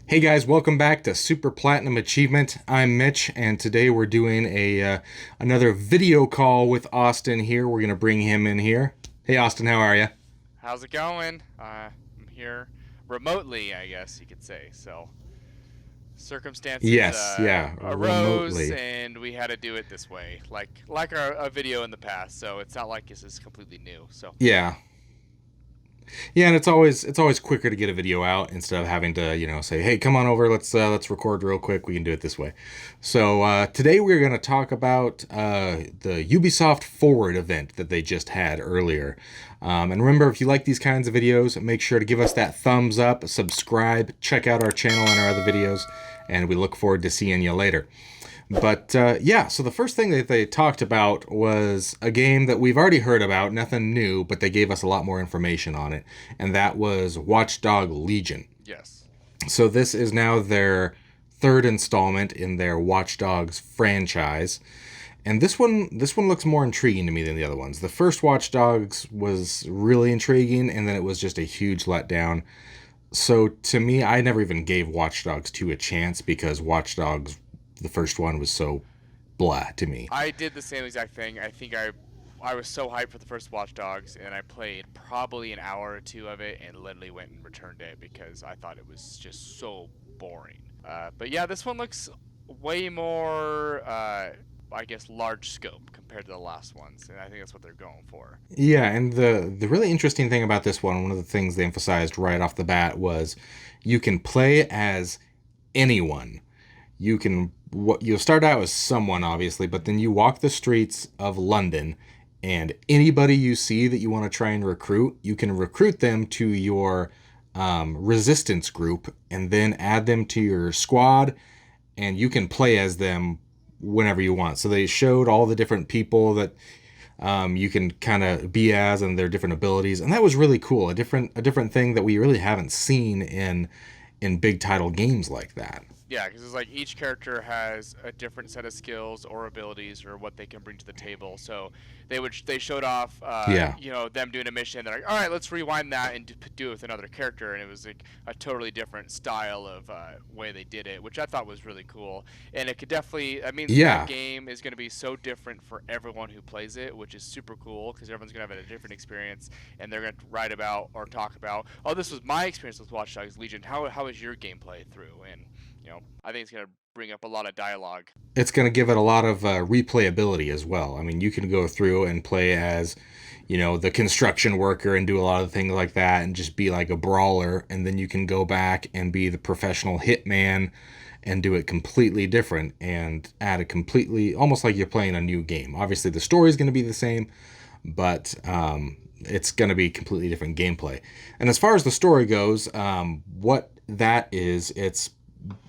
Hey guys, welcome back to Super Platinum Achievement. I'm Mitch, and today we're doing a another video call with Austin here. We're gonna bring him in here. Hey Austin, how are you? How's it going? I'm here remotely, I guess you could say. So circumstances Yes, yeah, arose, remotely. and we had to do it this way, like a video in the past. So it's not like this is completely new. So Yeah, yeah, and it's always quicker to get a video out instead of having to say, hey, come on over, let's record real quick. We can do it this way. So today we're gonna talk about the Ubisoft Forward event that they just had earlier. And remember, if you like these kinds of videos, make sure to give us that thumbs up, subscribe, check out our channel and our other videos, and we look forward to seeing you later. But yeah, so the first thing that they talked about was a game that we've already heard about, nothing new, but they gave us a lot more information on it, and that was Watchdog Legion. yes, So this is now their third installment in their Watch Dogs franchise. And this one looks more intriguing to me than the other ones. The first Watch Dogs was really intriguing, and then it was just a huge letdown. So to me, I never even gave Watch Dogs 2 a chance because Watch Dogs, the first one, was so blah to me. I did the same exact thing. I was so hyped for the first Watch Dogs, and I played probably an hour or two of it, and literally went and returned it because I thought it was just so boring. But yeah, this one looks way more, I guess, large scope compared to the last ones, and I think that's what they're going for. Yeah, and the really interesting thing about this one of the things they emphasized right off the bat was you can play as anyone. You'll start out as someone obviously, but then you walk the streets of London, and anybody you see that you want to try and recruit, you can recruit them to your resistance group and then add them to your squad, and you can play as them whenever you want. So they showed all the different people that you can kind of be as and their different abilities, and that was really cool. A different thing that we really haven't seen in big title games like that. Yeah, because it's like each character has a different set of skills or abilities or what they can bring to the table. So they showed off, Yeah. them doing a mission. They're like, all right, let's rewind that and do it with another character, and it was like a totally different style of way they did it, which I thought was really cool. And it could definitely, that means that Yeah. game is going to be so different for everyone who plays it, which is super cool because everyone's going to have a different experience, and they're going to write about or talk about, oh, this was my experience with Watch Dogs Legion. How was your gameplay through? And I think it's gonna bring up a lot of dialogue. It's going to give it a lot of replayability as well. I mean, you can go through and play as, the construction worker and do a lot of things like that and just be like a brawler. And then you can go back and be the professional hitman and do it completely different and add a completely, almost like you're playing a new game. Obviously, the story is going to be the same, but it's going to be completely different gameplay. And as far as the story goes, what that is, it's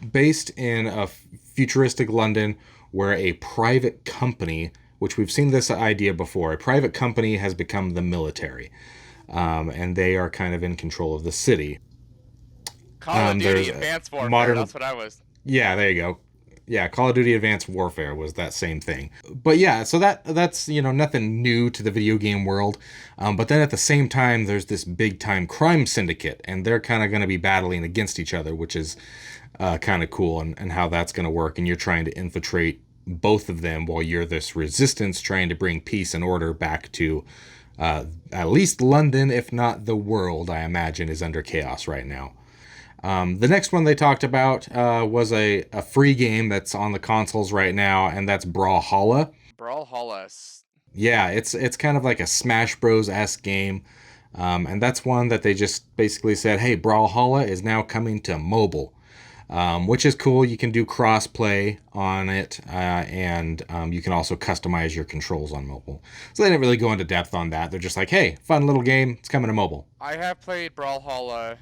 based in a futuristic London where a private company, which we've seen this idea before, a private company has become the military, and they are kind of in control of the city. Call of Duty There's Advanced Warfare. modern, That's what I was. yeah, there you go. Yeah, Call of Duty Advanced Warfare was that same thing. But yeah, so that's nothing new to the video game world. But then at the same time, there's this big time crime syndicate, and they're kind of going to be battling against each other, which is kind of cool, and how that's going to work. And you're trying to infiltrate both of them while you're this resistance trying to bring peace and order back to at least London, if not the world. I imagine is under chaos right now. The next one they talked about was a free game that's on the consoles right now, and that's Brawlhalla. Brawlhalla. Yeah, it's kind of like a Smash Bros. S game, and that's one that they just basically said, hey, Brawlhalla is now coming to mobile, which is cool. You can do cross play on it, and you can also customize your controls on mobile. So they didn't really go into depth on that. They're just like, hey, fun little game. It's coming to mobile. I have played Brawlhalla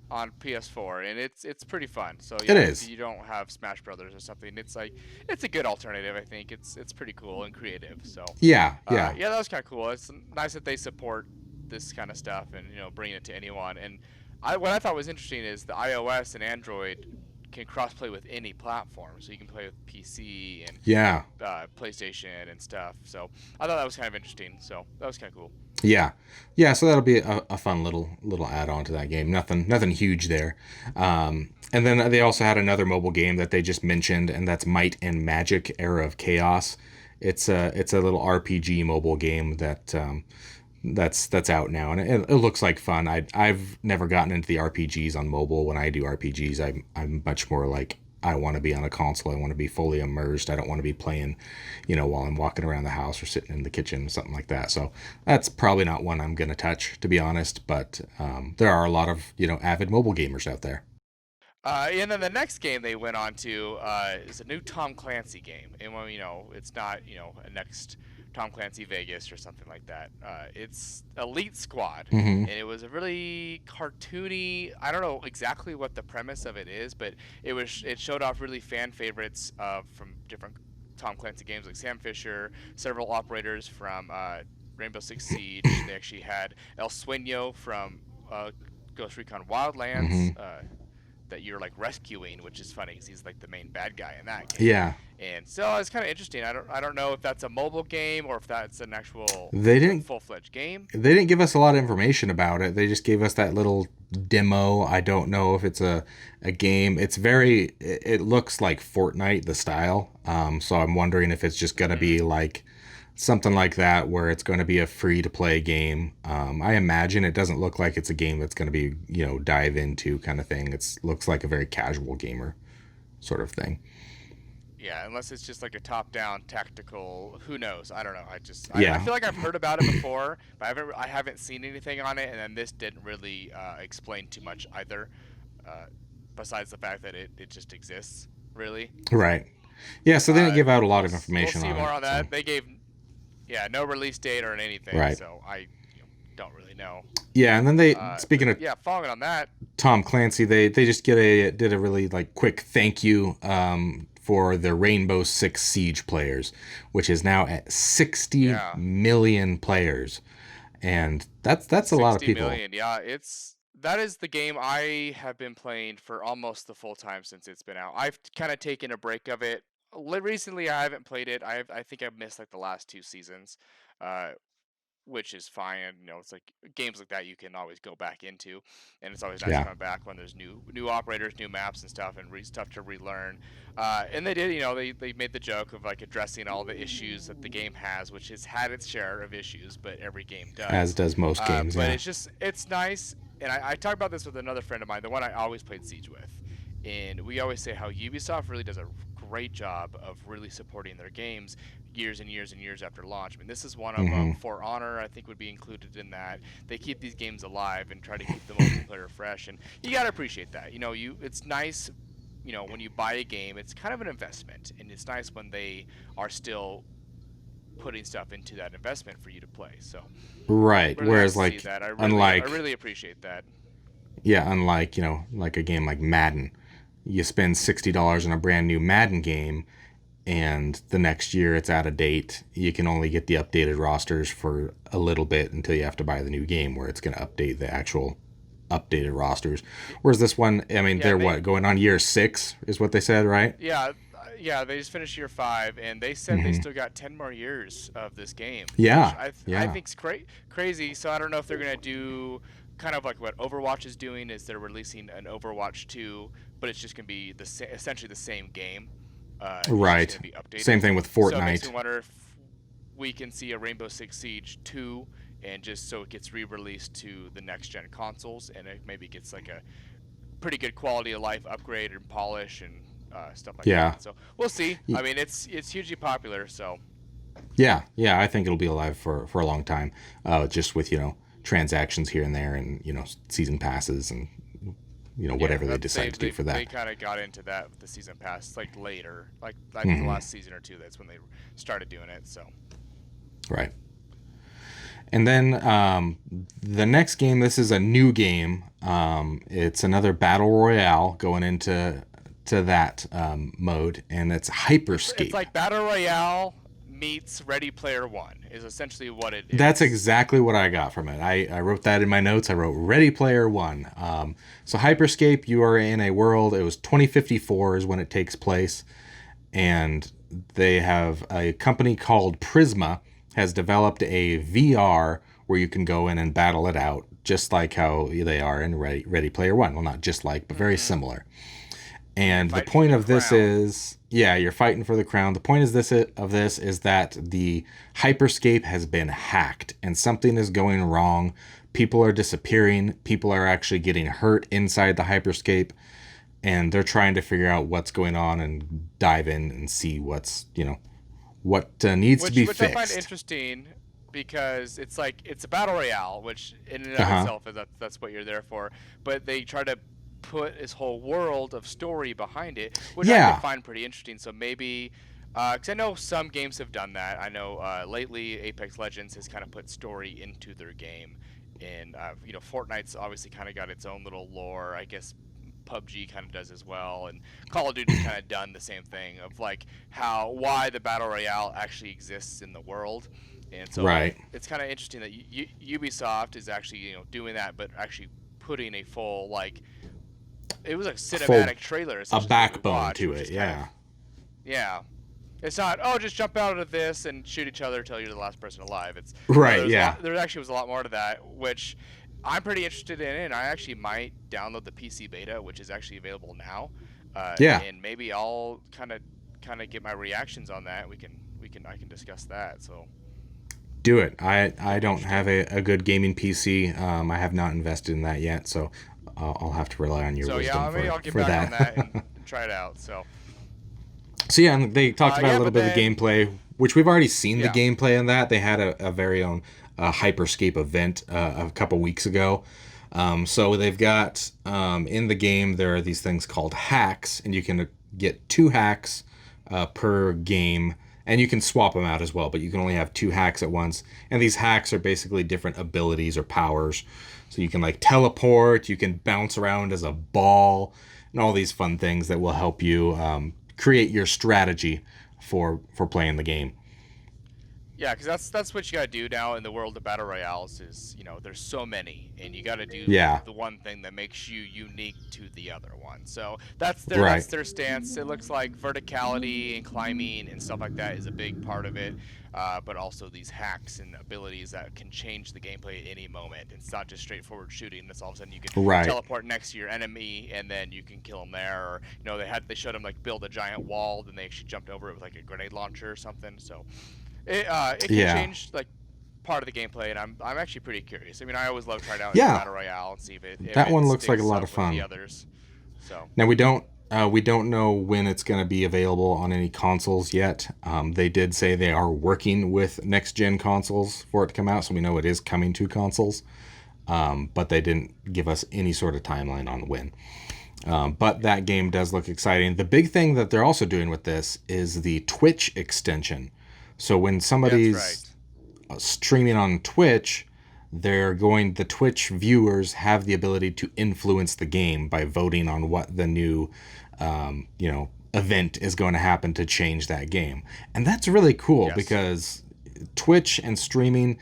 on PS4, and it's pretty fun. So It yeah, if is. you don't have Smash Brothers or something, it's a good alternative. I think it's pretty cool and creative. So Yeah, yeah. yeah, that was kind of cool. It's nice that they support this kind of stuff and bring it to anyone. And what I thought was interesting is the iOS and Android can cross-play with any platform, so you can play with PC and Yeah. PlayStation and stuff. So I thought that was kind of interesting. So that was kind of cool. Yeah, yeah. So that'll be a fun little add on to that game. Nothing huge there. And then they also had another mobile game that they just mentioned, and that's Might and Magic: Era of Chaos. It's a little RPG mobile game that's out now, and it looks like fun. I've never gotten into the RPGs on mobile. When I do RPGs, I'm much more like I want to be on a console. I want to be fully immersed. I don't want to be playing, while I'm walking around the house or sitting in the kitchen, something like that. So that's probably not one I'm gonna touch, to be honest. But there are a lot of avid mobile gamers out there. And then the next game they went on to is a new Tom Clancy game, and well, it's not a next Tom Clancy Vegas or something like that. It's Elite Squad, Hmm. and it was a really cartoony. I don't know exactly what the premise of it is, but it showed off really fan favorites from different Tom Clancy games like Sam Fisher, several operators from Rainbow Six Siege. They actually had El Sueño from Ghost Recon Hmm. Wildlands. That you're like rescuing, which is funny because he's like the main bad guy in that game. Yeah, And so it's kind of interesting. I don't know if that's a mobile game or if that's an actual they like didn't full-fledged game. they didn't give us a lot of information about it. They just gave us that little demo. I don't know if it's a game. It looks like Fortnite, the style. So I'm wondering if it's just gonna be Mm-hmm. like something like that where it's going to be a free to play game. I imagine it doesn't look like it's a game that's going to be, dive into kind of thing. It looks like a very casual gamer sort of thing. Yeah, unless it's just like a top-down tactical. Who knows? I don't know. I Yeah. feel like I've heard about it before, but I haven't seen anything on it, and then this didn't really explain too much either, uh, besides the fact that it just exists really. So Right. Yeah. So they didn't give out a lot of we'll information see on more it. on So, that. They gave no release date or anything, right. so I don't really know. Yeah. And then But speaking of yeah, following on that, Tom Clancy, they just did a really like quick thank you for the Rainbow Six Siege players, which is now at 60 yeah, million players, and that's a lot of 60 people. million. Yeah, that is the game I have been playing for almost the full time since it's been out. I've kind of taken a break of it. Recently, I haven't played it. I think I've missed like the last two seasons. Uh, which is fine. It's like games like that you can always go back into, and it's always nice Yeah. coming back when there's new operators, new maps and stuff, and stuff to relearn. And they did, they made the joke of like addressing all the issues that the game has, which has had its share of issues, but every game As does. does most games. But Yeah. it's nice, and I talked about this with another friend of mine, the one I always played Siege with, and we always say how Ubisoft really does a great job of really supporting their games years and years and years after launch. I mean, this is one of them. Hmm. For Honor, I think would be included in that. They keep these games alive and try to keep the multiplayer fresh, and you gotta appreciate that. It's nice. When you buy a game, it's kind of an investment, and it's nice when they are still putting stuff into that investment for you to play. So Right. really nice Whereas to see like that. I unlike really appreciate that. unlike, like a game like Madden, you spend $60 on a brand new Madden game and the next year it's out of date. You can only get the updated rosters for a little bit until you have to buy the new game where it's going to update the actual updated rosters. Whereas this one, I mean, Yeah, they're and they what, going on year 6 is what they said, right? yeah, they just finished year 5, and they said they Hmm. still got 10 more years of this game, which Yeah. I Yeah. think's crazy. So I don't know if they're gonna do kind of like what Overwatch is doing, is they're releasing an Overwatch 2, but it's just gonna be essentially the same game. It's just Right. gonna be Same updated. thing with So it makes me Fortnite. wonder if we can see a Rainbow Six Siege 2, and just so it gets re-released to the next gen consoles, and it maybe gets like a pretty good quality of life upgrade and polish and stuff like Yeah. that. So we'll see. Y- I mean, it's hugely popular. So Yeah. Yeah. I think it'll be alive for a long time. Just with, transactions here and there and, season passes and, yeah, whatever they decide to do for they that. kind of got into that with the season pass like later, like I think the Hmm. last season or two. That's when they started doing it. So Right. And then the next game, this is a new game. It's another battle royale going into that mode, and it's it's Hyperscape. like battle royale meets Ready Player One is essentially what it That's is. exactly what I got from it. I wrote that in my notes. I wrote Ready Player One. So Hyperscape, you are in a world. It was 2054 is when it takes place, and they have a company called Prisma has developed a VR where you can go in and battle it out, just like how they are in Ready Player One. Well, not just like, but very Mm-hmm. similar. And you're And the fighting for point the of this crown. is, yeah, you're fighting for the crown. The point is this of this is that the hyperscape has been hacked and something is going wrong. People are disappearing. People are actually getting hurt inside the hyperscape, and they're trying to figure out what's going on and dive in and see what's what needs to be Which I find fixed. interesting because it's like it's a battle royale, which in and Uh of huh. itself is that's what you're there for. But they try to put this whole world of story behind it, which I could Yeah. find pretty interesting. So maybe, because I know some games have done that. I know lately Apex Legends has kind of put story into their game, and Fortnite's obviously kind of got its own little lore. I guess PUBG kind of does as well, and Call of Duty's kind of done the same thing of like why the battle royale actually exists in the world, and so Right. it's kind of interesting that Ubisoft is actually doing that, but actually putting a full like it was a Full cinematic trailer a essentially what we backbone watched, to which it. is kind of Yeah. yeah. It's not just jump out of this and shoot each other till you're the last person alive. It's no, Right. Yeah. there actually was a lot more to that, which I'm pretty interested in, and I actually might download the PC beta, which is actually available now, Yeah. and maybe I'll kind of get my reactions on that. I can discuss that. So Do it. I it'll be don't have interesting. a good gaming PC. I have not invested in that yet, so I'll have to rely on your So yeah, wisdom maybe I'll get for back on that. that and try it out. So So yeah, and they talked about a yeah, little but bit of the then gameplay, which we've already seen the yeah. gameplay in that. They had a very own Hyperscape event a couple weeks ago. So they've got in the game there are these things called hacks, and you can get 2 hacks per game, and you can swap them out as well. But you can only have 2 hacks at once, and these hacks are basically different abilities or powers. So you can like teleport, you can bounce around as a ball, and all these fun things that will help you create your strategy for playing the game. Yeah, because that's what you gotta do now in the world of battle royales. Is there's so many, and you gotta do Yeah, the one thing that makes you unique to the other one. So right. that's their stance. It looks like verticality and climbing and stuff like that is a big part of it, but also these hacks and abilities that can change the gameplay at any moment. It's not just straightforward shooting. It's all of a sudden you can Right. teleport next to your enemy and then you can kill them there. Or they showed them like build a giant wall, then they actually jumped over it with like a grenade launcher or something. So it can Yeah. change like part of the gameplay, and I'm actually pretty curious. I mean, I always love trying out a new Yeah. battle royale and see if That it one looks like a sticks lot of up with the fun. others. So Now we don't know when it's going to be available on any consoles yet. They did say they are working with next gen consoles for it to come out, so we know it is coming to consoles. But they didn't give us any sort of timeline on when. But that game does look exciting. The big thing that they're also doing with this is the Twitch extension. So when that's somebody's right. streaming on Twitch, the Twitch viewers have the ability to influence the game by voting on what the new, event is going to happen to change that game. And that's really cool Yes. because Twitch and streaming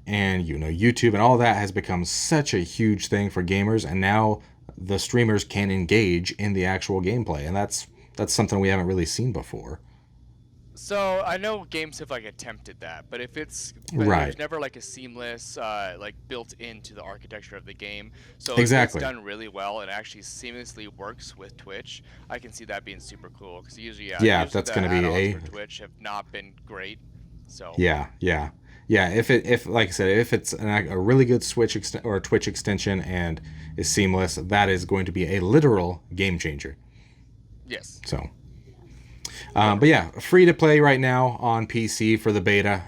and YouTube and all that has become such a huge thing for gamers, and now the streamers can engage in the actual gameplay, and that's something we haven't really seen before. So I know games have like attempted that, but Right. there's never like a seamless like built into the architecture of the game. So if it's Exactly. done really well and actually seamlessly works with Twitch, I can see that being super cool. Because Yeah, usually that's the going to be add-ons a for Twitch have not been great. So yeah. If like I said, if it's a really good or Twitch extension and is seamless, that is going to be a literal game changer. yes, So, but yeah, free to play right now on PC for the beta.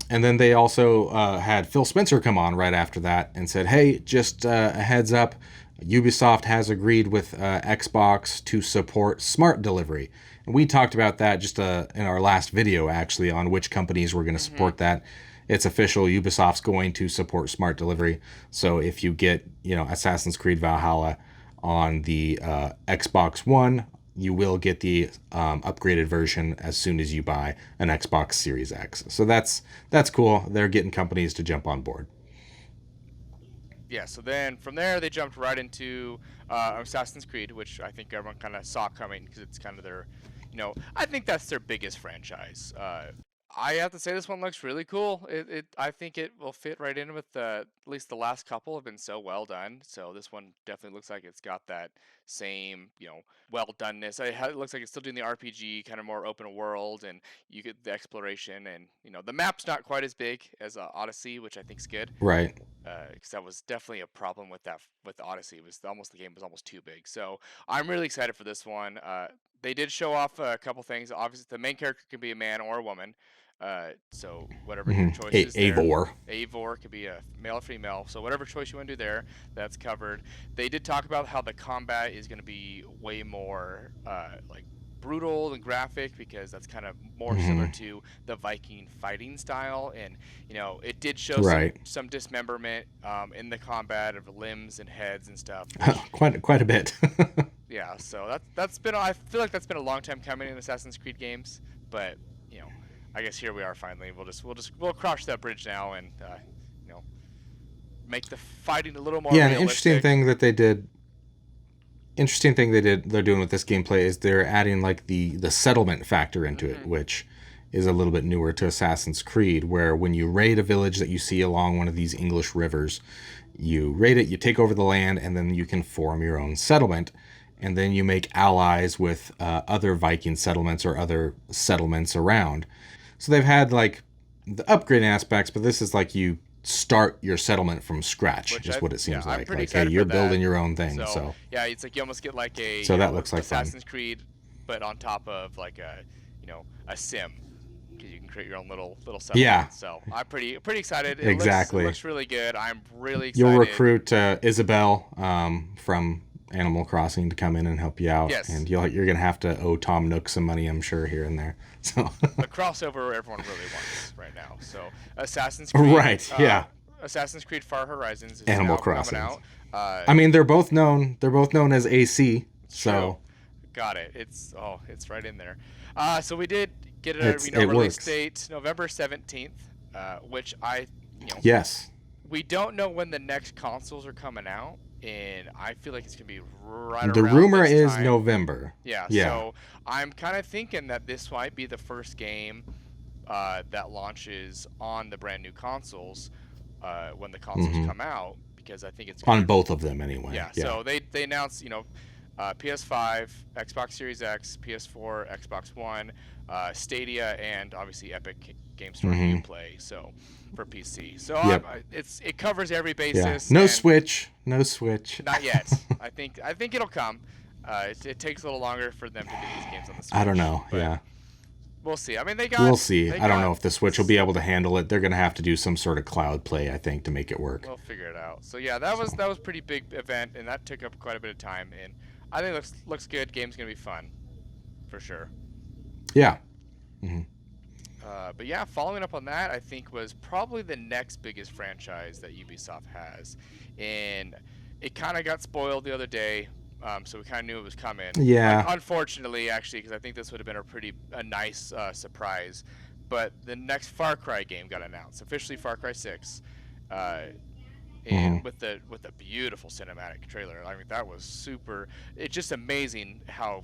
And then they also had Phil Spencer come on right after that and said, "Hey, just a heads up, Ubisoft has agreed with Xbox to support smart delivery." And we talked about that just in our last video, actually, on which companies were going to hmm support that. It's official. Ubisoft's going to support smart delivery. So if you get, Assassin's Creed Valhalla on the Xbox One, you will get the upgraded version as soon as you buy an Xbox Series X. So that's cool. They're getting companies to jump on board. Yeah, so then from there they jumped right into Assassin's Creed, which I think everyone kind of saw coming because it's kind of their, I think that's their biggest franchise. I have to say this one looks really cool. I think it will fit right in with at least the last couple have been so well done. So this one definitely looks like it's got that same, well doneness. It looks like it's still doing the RPG kind of more open world, and you get the exploration, and the map's not quite as big as Odyssey, which I think is good. Right. Because that was definitely a problem with Odyssey. It was the game was almost too big. So I'm really excited for this one. They did show off a couple things. Obviously, the main character can be a man or a woman. So whatever your choice is there. Eivor. Eivor could be a male or female. So whatever choice you want to do there, that's covered. They did talk about how the combat is going to be way more like brutal and graphic, because that's kind of more similar to the Viking fighting style, and it did show some dismemberment in the combat of limbs and heads and stuff. Quite a bit. Yeah, so that's been, I feel like that's been a long time coming in Assassin's Creed games, but I guess here we are finally. We'll cross that bridge now and make the fighting a little more realistic. An interesting thing they're doing with this gameplay is they're adding like the settlement factor into it, which is a little bit newer to Assassin's Creed, where when you raid a village that you see along one of these English rivers, you raid it, you take over the land, and then you can form your own settlement, and then you make allies with other Viking settlements or other settlements around. So they've had like the upgrading aspects, but this is like you start your settlement from scratch, what it seems like. Like, hey, you're building your own thing. So yeah, it's like you almost get like a that looks like Assassin's fun. Creed, but on top of like a sim, because you can create your own little settlement. Yeah. So I'm pretty excited. Exactly. It looks really good. I'm really excited. You'll recruit Isabel from Animal Crossing to come in and help you out. Yes. And you're going to have to owe Tom Nook some money, I'm sure, here and there. So the crossover everyone really wants right now. So Assassin's Creed. Right, yeah. Assassin's Creed Far Horizons is Animal now Crossing. coming out. I mean, they're both known as AC. So true. Got it. It's right in there. So we did get a release works. date, November 17th, which yes. We don't know when the next consoles are coming out, and I feel like it's gonna be right The around rumor this is time. November. Yeah. So I'm kind of thinking that this might be the first game that launches on the brand new consoles when the consoles come out, because I think it's on both of them anyway. Yeah. So they announced PS5, Xbox Series X, PS4, Xbox One, Stadia, and obviously Epic Game Store Uplay. So for PC. So it covers every basis. Yeah. No Switch. Not yet. I think it'll come. It takes a little longer for them to get these games on the Switch. I don't know. Yeah. We'll see. I mean, we'll see. I don't know if the Switch will be able to handle it. They're going to have to do some sort of cloud play, I think, to make it work. We'll figure it out. So yeah, that was a pretty big event, and that took up quite a bit of time. And I think it looks good. Game's gonna be fun, for sure. Yeah. But yeah, following up on that, I think was probably the next biggest franchise that Ubisoft has, and it kind of got spoiled the other day. So we kind of knew it was coming. Yeah. Unfortunately, actually, because I think this would have been a nice surprise. But the next Far Cry game got announced, officially Far Cry 6, and with the beautiful cinematic trailer. I mean, that was super. It's just amazing how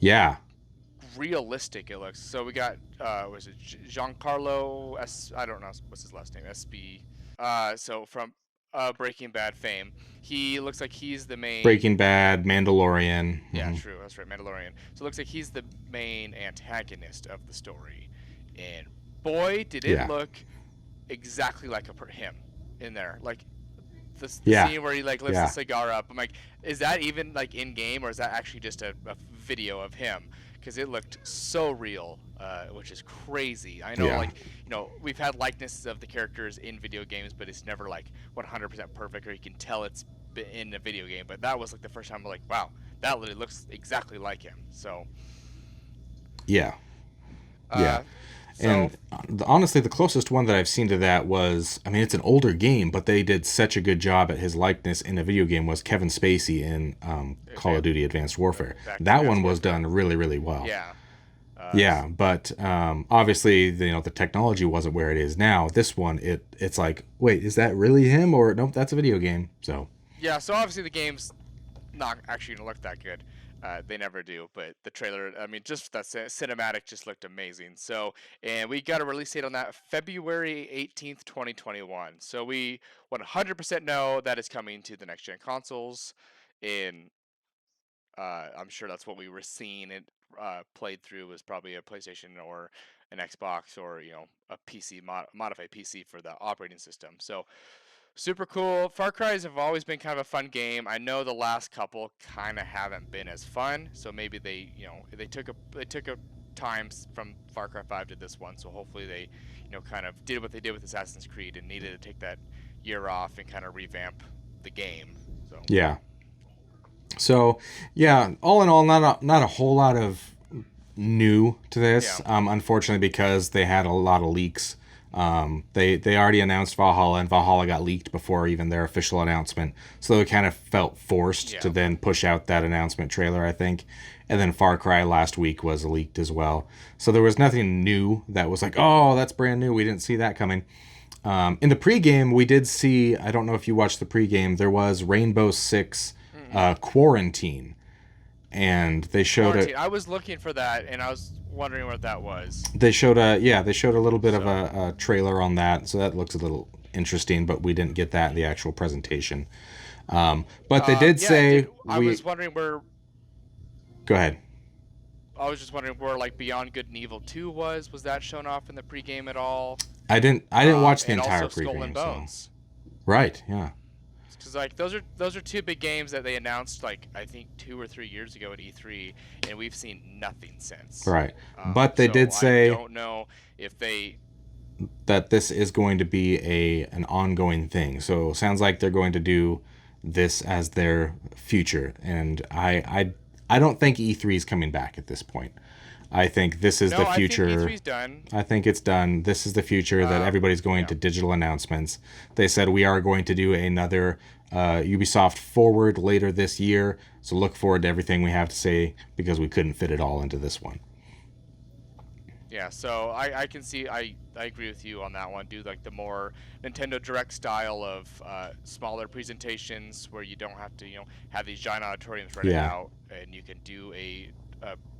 realistic it looks. So we got was it Giancarlo I don't know what's his last name, SB. So from Breaking Bad fame. He looks like he's the main... Breaking Bad, Mandalorian. Yeah, true. That's right, Mandalorian. So it looks like he's the main antagonist of the story. And boy, did it look exactly like him in there. Like, the scene where he, like, lifts the cigar up. I'm like, is that even, like, in-game, or is that actually just a video of him? Because it looked so real, which is crazy. I know, like, you know, we've had likenesses of the characters in video games, but it's never, like, 100% perfect, or you can tell it's in a video game. But that was, like, the first time I'm like, wow, that literally looks exactly like him. So, yeah. Yeah. So And honestly, the closest one that I've seen to that was, I mean, it's an older game, but they did such a good job at his likeness in a video game, was Kevin Spacey in Call of Duty Advanced Warfare. back to That one Advanced was Warfare. done really, really well. Yeah. Yeah, but obviously, the technology wasn't where it is now. This one, it's like, wait, is that really him? Or nope, that's a video game. So Yeah. So obviously the game's not actually gonna look that good. They never do, but the trailer, I mean, just that cinematic just looked amazing. So, and we got a release date on that February 18th, 2021. So we 100% know that it's coming to the next gen consoles. In, I'm sure that's what we were seeing it played through was probably a PlayStation or an Xbox or a PC modified PC for the operating system. So super cool. Far Cry's have always been kind of a fun game. I know the last couple kind of haven't been as fun, so maybe they took a time from Far Cry 5 to this one. So hopefully they kind of did what they did with Assassin's Creed and needed to take that year off and kind of revamp the game. So yeah. So yeah, all in all, not a whole lot of new to this. Yeah. Unfortunately, because they had a lot of leaks. They already announced Valhalla, and Valhalla got leaked before even their official announcement. So they kind of felt forced to then push out that announcement trailer, I think. And then Far Cry last week was leaked as well. So there was nothing new that was like, oh, that's brand new. We didn't see that coming. In the pregame, we did see, I don't know if you watched the pregame, there was Rainbow Six Quarantine. And they showed it. I was looking for that, and I was wondering what that was. They showed a little bit of a trailer on that, so that looks a little interesting, but we didn't get that in the actual presentation. But they did say I was wondering where. Go ahead. I was just wondering where like Beyond Good and Evil 2 was. Was that shown off in the pregame at all? I didn't watch the and entire also Skull and pregame. Bones. So. Right. Yeah. Because like those are two big games that they announced like I think 2 or 3 years ago at E3, and we've seen nothing since. Right. But they did say I don't know if that this is going to be an ongoing thing. So sounds like they're going to do this as their future, and I don't think E3 is coming back at this point. I think this is the future. I think E3's done. I think it's done. This is the future that everybody's going to digital announcements. They said we are going to do another Ubisoft Forward later this year. So look forward to everything we have to say because we couldn't fit it all into this one. Yeah, so I can see, I agree with you on that one. Do like the more Nintendo Direct style of smaller presentations where you don't have to, have these giant auditoriums rented out, and you can do a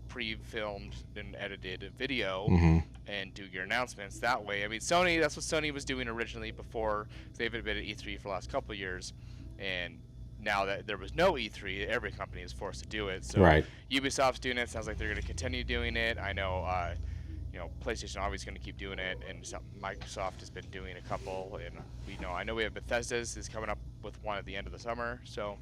pre-filmed and edited video and do your announcements that way. I mean, Sony, that's what Sony was doing originally before. They've been at E3 for the last couple of years, and now that there was no E3, every company is forced to do it. So Ubisoft's doing it. Sounds like they're going to continue doing it. I know, PlayStation always going to keep doing it, and Microsoft has been doing a couple. And I know we have Bethesda's is coming up with one at the end of the summer. So.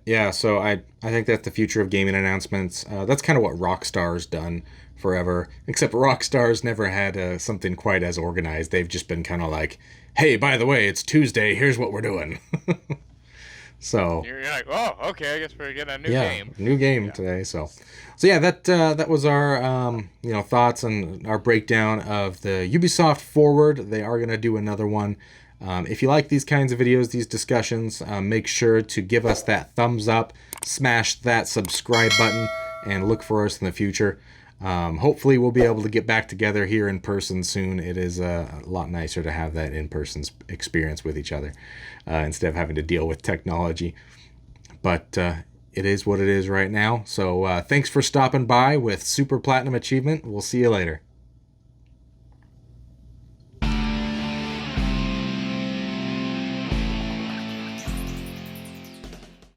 Yeah. So I think that's the future of gaming announcements. That's kind of what Rockstar's done forever. Except Rockstar's never had something quite as organized. They've just been kind of like, hey, by the way, it's Tuesday. Here's what we're doing. So you're like, oh, okay, I guess we're getting a new game today. So yeah, that was our thoughts and our breakdown of the Ubisoft Forward. They are gonna do another one. If you like these kinds of videos, these discussions, make sure to give us that thumbs up, smash that subscribe button, and look for us in the future. Hopefully we'll be able to get back together here in person soon. It is a lot nicer to have that in-person experience with each other instead of having to deal with technology. But it is what it is right now. So thanks for stopping by with Super Platinum Achievement. We'll see you later.